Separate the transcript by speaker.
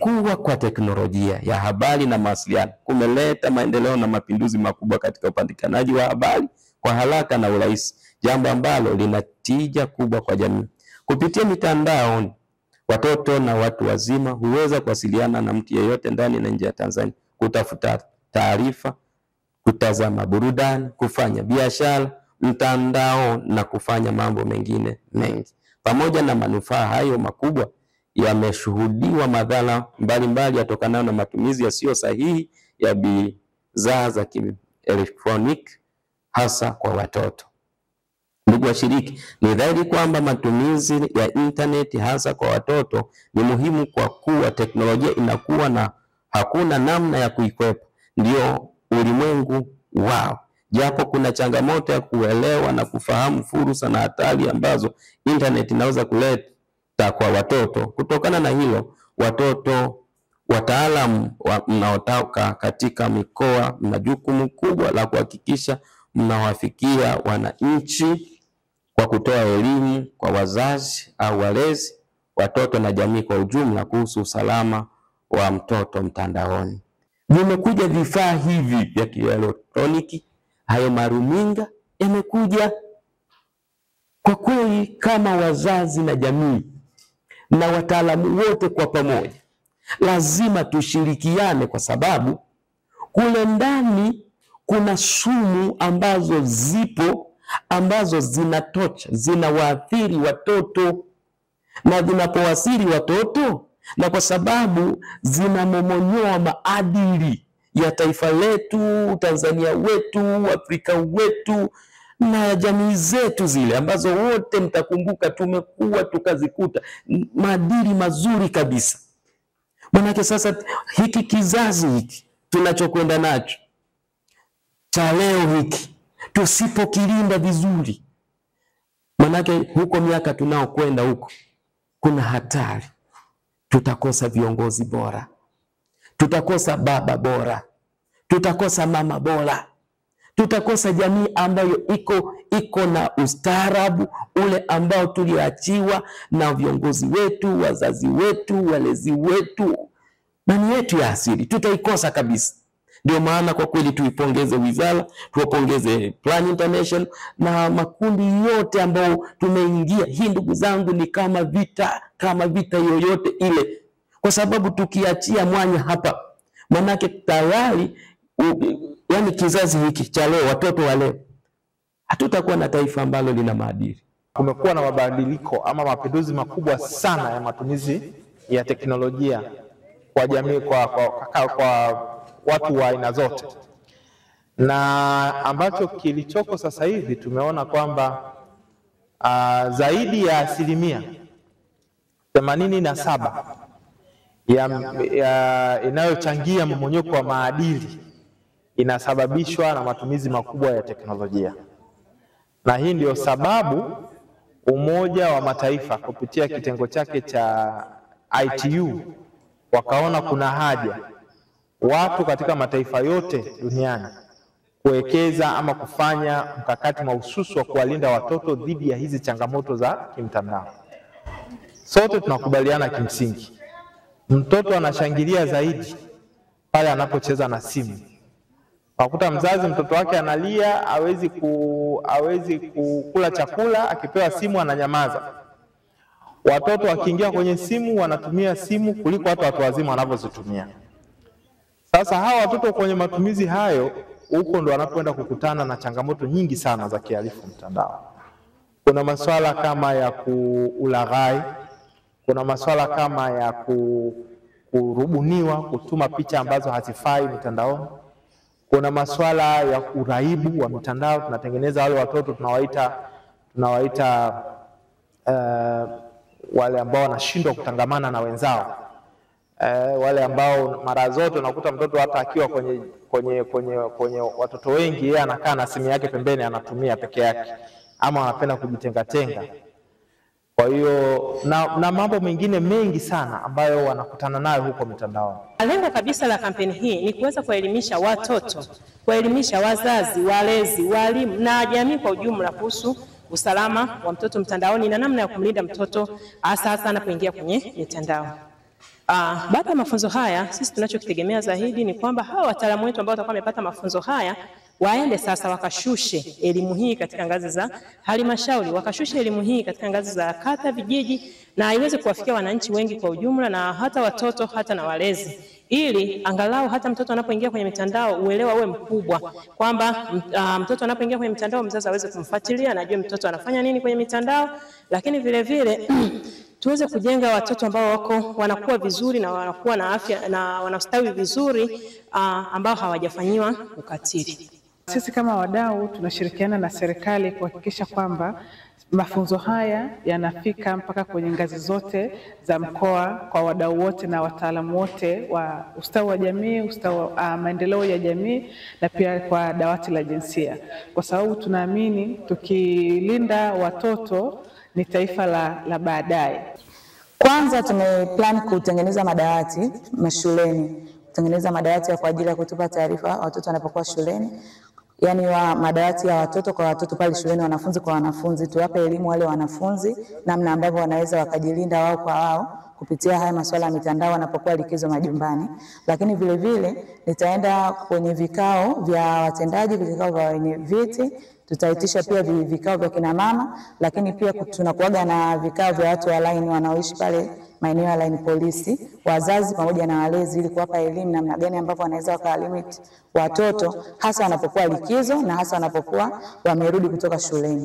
Speaker 1: Kukua kwa teknolojia ya habari na mawasiliano kumeleta maendeleo na mapinduzi makubwa katika upatikanaji wa habari kwa haraka na urahisi, jambo ambalo lina tija kubwa kwa jamii. Kupitia mitandao, watoto na watu wazima huweza kuwasiliana na mtu yeyote ndani na nje ya Tanzania, kutafuta taarifa, kutazama burudani, kufanya biashara mtandao na kufanya mambo mengine mengi. Pamoja na manufaa hayo makubwa, yameshuhudiwa madhara mbalimbali yatokanayo na matumizi yasiyo sahihi ya bidhaa za kielektroniki hasa kwa watoto. Ndugu washiriki, ni dhahiri kwamba matumizi ya internet hasa kwa watoto ni muhimu kwa kuwa teknolojia inakuwa na hakuna namna ya kuikwepa. Ndio ulimwengu wao. Japo kuna changamoto ya kuelewa na kufahamu fursa na hatari ambazo internet inaweza kuleta kwa watoto. Kutokana na hilo, wataalamu mnaotoka katika mikoa mna jukumu kubwa la kuhakikisha mnawafikia wananchi kwa kutoa elimu kwa wazazi au walezi, watoto na jamii kwa ujumla kuhusu usalama wa mtoto mtandaoni. Vimekuja vifaa hivi vya kielektroniki, hayo maruninga yamekuja. Kwa kweli, kama wazazi na jamii na wataalamu wote kwa pamoja, lazima tushirikiane, kwa sababu kule ndani kuna sumu ambazo zipo, ambazo zinatocha, zinawaathiri watoto, na zinapowaathiri watoto, na kwa sababu zinamomonyoa maadili ya taifa letu, Tanzania wetu, Afrika wetu na jamii zetu zile ambazo wote mtakumbuka tumekuwa tukazikuta maadili mazuri kabisa. Manake sasa hiki kizazi hiki tunachokwenda nacho cha leo hiki, tusipokilinda vizuri, manake huko miaka tunaokwenda huko kuna hatari. Tutakosa viongozi bora, tutakosa baba bora, tutakosa mama bora, tutakosa jamii ambayo iko na ustaarabu ule ambao tuliachiwa na viongozi wetu, wazazi wetu, walezi wetu, nani yetu ya asili. Tutaikosa kabisa. Ndio maana kwa kweli tuipongeze wizara, tuwapongeze Plan International na makundi yote ambao tumeingia. Hii ndugu zangu ni kama vita yoyote ile, kwa sababu tukiachia mwanya hapa, manake tayari yani kizazi hiki cha leo, watoto wa leo, hatutakuwa na taifa ambalo lina maadili.
Speaker 2: Kumekuwa na mabadiliko ama mapinduzi makubwa sana ya matumizi ya teknolojia kwa jamii, kwa watu wa aina zote, na ambacho kilichoko sasa hivi tumeona kwamba zaidi ya 87% inayochangia mmomonyoko wa maadili inasababishwa na matumizi makubwa ya teknolojia. Na hii ndio sababu Umoja wa Mataifa kupitia kitengo chake cha ITU wakaona kuna haja watu katika mataifa yote duniani kuwekeza ama kufanya mkakati mahususi wa kuwalinda watoto dhidi ya hizi changamoto za kimtandao. Sote tunakubaliana kimsingi, mtoto anashangilia zaidi pale anapocheza na simu. Wakuta mzazi mtoto wake analia, hawezi kukula chakula, akipewa simu ananyamaza. Watoto wakiingia kwenye simu wanatumia simu kuliko hata watu wazima wanavyozitumia. Sasa hawa watoto kwenye matumizi hayo, huko ndo wanapoenda kukutana na changamoto nyingi sana za kihalifu mtandao. Kuna masuala kama ya kuulaghai, kuna masuala kama ya kurubuniwa, kutuma picha ambazo hazifai mitandaoni. Kuna masuala ya uraibu wa mitandao, tunatengeneza wale watoto tunawaita wale ambao wanashindwa kutangamana na wenzao. Wale ambao mara zote unakuta mtoto hata akiwa kwenye watoto wengi, yeye anakaa na simu yake pembeni anatumia peke yake, ama anapenda kujitenga. Kwa hiyo na mambo mengine mengi sana ambayo wanakutana nayo huko mitandao.
Speaker 3: Lengo kabisa la kampeni hii ni kuweza kuelimisha watoto, kuelimisha wazazi, walezi, walimu na jamii kwa ujumla kuhusu usalama wa mtoto mtandaoni na namna ya kumlinda mtoto hasa anapoingia kwenye mitandao. Baada ya mafunzo haya, sisi tunachokitegemea zaidi ni kwamba hawa wataalamu wetu ambao watakuwa wamepata mafunzo haya waende sasa wakashushe elimu hii katika ngazi za halmashauri, wakashushe elimu hii katika ngazi za kata, vijiji, na iweze kuwafikia wananchi wengi kwa ujumla, na hata watoto, hata na walezi, ili angalau hata mtoto anapoingia kwenye mitandao uelewa uwe mkubwa, kwamba mtoto anapoingia kwenye mitandao mzazi aweze kumfuatilia na ajue mtoto anafanya nini kwenye mitandao, lakini vile vile tuweze kujenga watoto ambao wanakuwa vizuri na wanakuwa na afya na wanastawi vizuri, ambao hawajafanyiwa ukatili.
Speaker 4: Sisi kama wadau tunashirikiana na serikali kuhakikisha kwamba mafunzo haya yanafika mpaka kwenye ngazi zote za mkoa kwa wadau wote na wataalamu wote wa ustawi wa jamii, ustawi wa maendeleo ya jamii, na pia kwa dawati la jinsia, kwa sababu tunaamini tukilinda watoto ni taifa la baadaye.
Speaker 5: Kwanza tumeplan kutengeneza madawati mashuleni, kutengeneza madawati kwa ajili ya kutupa taarifa watoto wanapokuwa shuleni, yani madawati ya watoto kwa watoto pale shuleni, wanafunzi kwa wanafunzi, tuwape elimu wale wanafunzi namna ambavyo wanaweza wakajilinda wao kwa wao kupitia haya masuala ya mitandao wanapokuwa likizo majumbani. Lakini vile vile nitaenda kwenye vikao vya watendaji, vikao vya wenye viti, tutaitisha pia vikao vya kina mama, lakini pia tunakuaga na vikao vya watu wa line wanaoishi pale maeneo ya line polisi, wazazi pamoja na walezi, ili kuwapa elimu namna gani ambavyo wanaweza wakalimit watoto hasa wanapokuwa likizo na hasa wanapokuwa wamerudi kutoka shuleni.